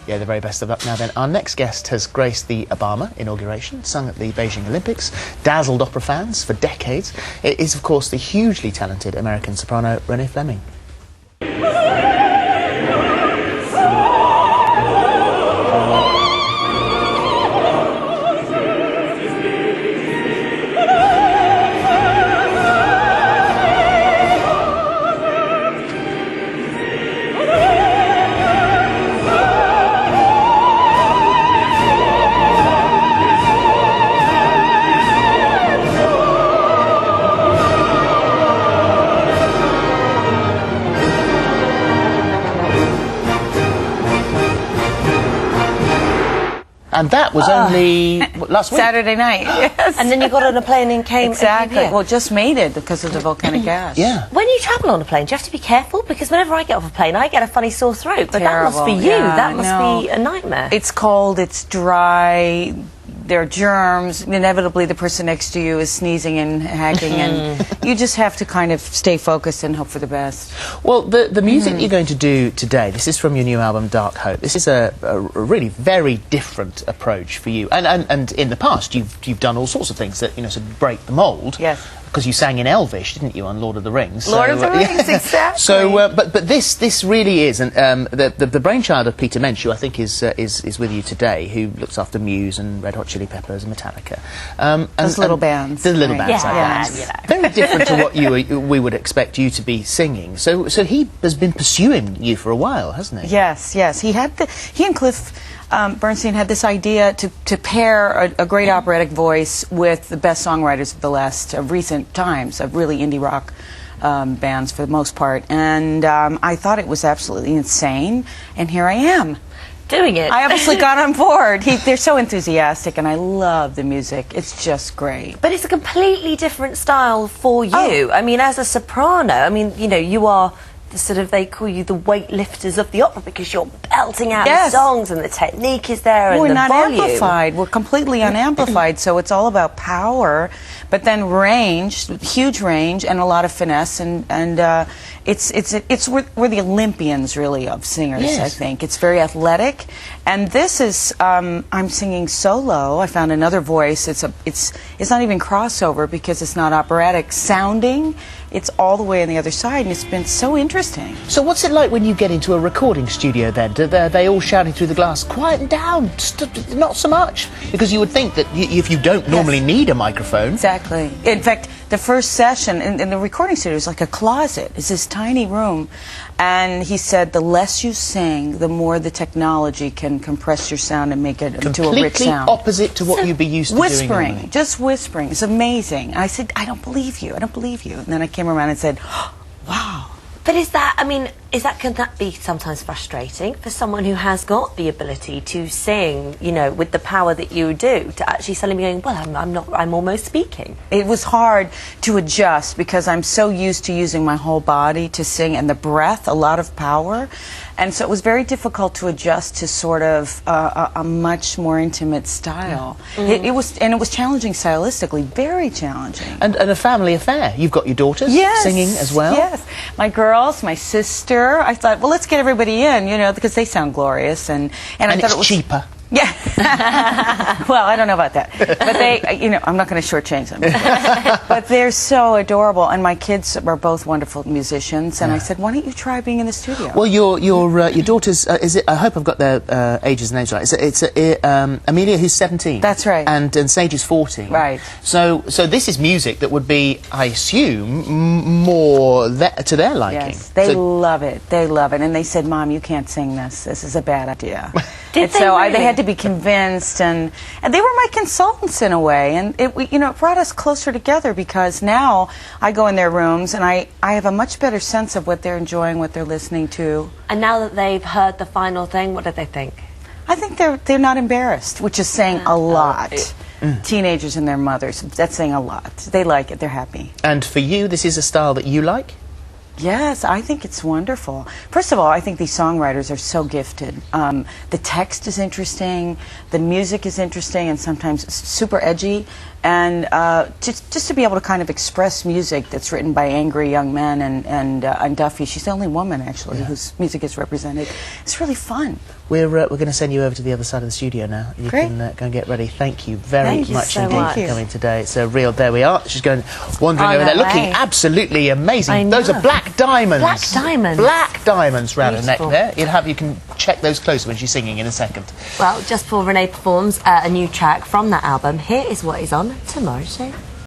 Yeah, the very best of luck. Now then, our next guest has graced the Obama inauguration, sung at the Beijing Olympics, dazzled opera fans for decades. It is, of course, the hugely talented American soprano Renée Fleming. And that was only last week. Saturday night, yes. And then you got on a plane and came... Exactly. Yeah. Well, just made it because of the volcanic gas. Yeah. When you travel on a plane, do you have to be careful? Because whenever I get off a plane, I get a funny sore throat. But Terrible. that must be you. Yeah, that must be a nightmare. It's cold, it's dry, there are germs. Inevitably, the person next to you is sneezing and hacking, and you just have to kind of stay focused and hope for the best. Well, the music you're going to do today, this is from your new album, Dark Hope. This is a really very different approach for you. And in the past, you've done all sorts of things that, sort of break the mould. Yes. Because you sang in Elvish, didn't you, on Lord of the Rings? Lord of the Rings, exactly. So, but this really is, and the brainchild of Peter Mensch, who I think is with you today, who looks after Muse and Red Hot Chili Peppers and Metallica. Those little bands. The little Right. bands like that. Very different to what we would expect you to be singing. So he has been pursuing you for a while, hasn't he? Yes, yes. He and Cliff Bernstein had this idea to pair a great operatic voice with the best songwriters of recent times, of really indie rock bands for the most part. And I thought it was absolutely insane, and here I am. Doing it. I obviously got on board. They're so enthusiastic, and I love the music. It's just great. But it's a completely different style for you. Oh. I mean, as a soprano, I mean, you are... they call you the weightlifters of the opera because you're belting out the songs and the technique is there and we're the not volume. amplified. We're completely unamplified, so it's all about power, but then range, huge range, and a lot of finesse, and we're the Olympians really of singers. Yes. I think it's very athletic, and this is I'm singing solo. I found another voice. It's not even crossover because it's not operatic sounding. It's all the way on the other side, and it's been so interesting. So what's it like when you get into a recording studio then? Are they all shouting through the glass, quieten down, not so much? Because you would think that if you don't normally need a microphone... Exactly. In fact, the first session in the recording studio is like a closet. It's this tiny room. And he said the less you sing, the more the technology can compress your sound and make it into a rich sound. Completely opposite to what you'd be used to doing normally. Just whispering. It's amazing. I said, I don't believe you. I don't believe you. And then I came around and said, oh, wow. But can that be sometimes frustrating for someone who has got the ability to sing, with the power that you do, to actually suddenly be going, well, I'm almost speaking? It was hard to adjust because I'm so used to using my whole body to sing, and the breath, a lot of power. And so it was very difficult to adjust to sort of a much more intimate style. Yeah. It was challenging stylistically, very challenging. And a family affair. You've got your daughters singing as well? Yes, my girls, my sister. I thought, well, let's get everybody in, because they sound glorious. And I thought it was cheaper. Yeah. Well, I don't know about that. But they, I'm not going to shortchange them. But they're so adorable. And my kids are both wonderful musicians. And I said, why don't you try being in the studio? Well, your daughters, I hope I've got their ages and names right. It's Amelia, who's 17. That's right. And Sage is 14. Right. So this is music that would be, I assume, more to their liking. Yes, they love it. They love it. And they said, Mom, you can't sing this. This is a bad idea. Did they so really? They had to be convinced, and they were my consultants in a way, and it brought us closer together because now I go in their rooms and I have a much better sense of what they're enjoying, what they're listening to. And now that they've heard the final thing, what do they think? I think they're not embarrassed, which is saying a lot. Teenagers and their mothers, that's saying a lot. They like it, they're happy. And for you, this is a style that you like? Yes, I think it's wonderful. First of all, I think these songwriters are so gifted. The text is interesting, the music is interesting, and sometimes super edgy. And just to be able to kind of express music that's written by angry young men and Duffy, she's the only woman actually whose music is represented. It's really fun. We're going to send you over to the other side of the studio now. You Great. can go and get ready. Thank you very Thank you much so indeed much. for coming today. It's a real. There we are. She's going wandering On over her there, looking way. absolutely amazing. I Those are know. black diamonds. Black diamonds. Black diamonds round her neck Beautiful. there. You can check those closer when she's singing in a second. Well, just before Renee performs a new track from that album, here is what is on tomorrow's show.